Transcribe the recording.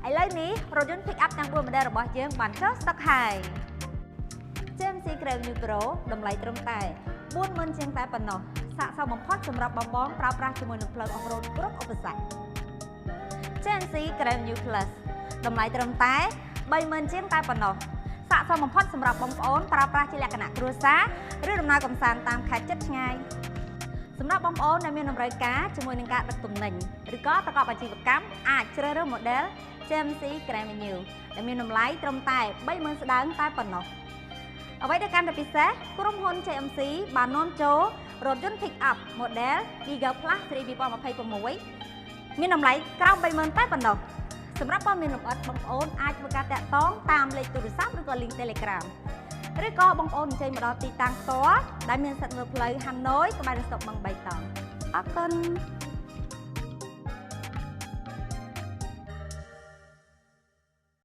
ឥឡូវនេះរថយន្ត pick up ទាំង4 model របស់យើងបានចុះស្តុកហើយ GMC Grand New Pro តម្លៃត្រឹមតែ 40,000 ជាងតែប៉ុណ្ណោះស័ក្តិសមបំផុតសម្រាប់បងប្រើប្រាស់ជាមួយនឹងផ្លូវ off-road គ្រប់ឧបសគ្គ GMC Grand New Plus តម្លៃត្រឹមតែ 30,000 ជាងតែប៉ុណ្ណោះស័ក្តិសមបំផុតសម្រាប់បងប្អូនប្រើប្រាស់ជាលក្ខណៈគ្រួសារឬដំណើរកម្សាន្តតាមខេត្តជិតឆ្ងាយសម្រាប់បងប្អូនដែលមានតម្រូវការជាមួយនឹងការដឹកទំនិញឬក៏ប្រកបអាជីវកម្មអាចជ្រើសរើស model GMC Grand New ដែលមានតម្លៃត្រឹមតែ 30,000 ស្តើងតែប៉ុណ្ណោះអ្វីដែលកាន់តែពិសេសក្រុមហ៊ុន GMC បាននាំចូលរថយន្ត pick up model Eagle Plus ស៊េរី 2026 មានតម្លៃក្រោម 30,000 តែប៉ុណ្ណោះសម្រាប់ព័ត៌មានលម្អិតបងប្អូនអាចធ្វើការតាក់ទងតាមលេខទូរស័ព្ទឬក៏ link Telegram ឬក៏បងប្អូនអញ្ជើញមកដល់ទីតាំងផ្ទាល់ដែលមានស្ថិតនៅផ្លូវ Hanoi ក្បែរស្តុកបឹងបៃតងអរគុណ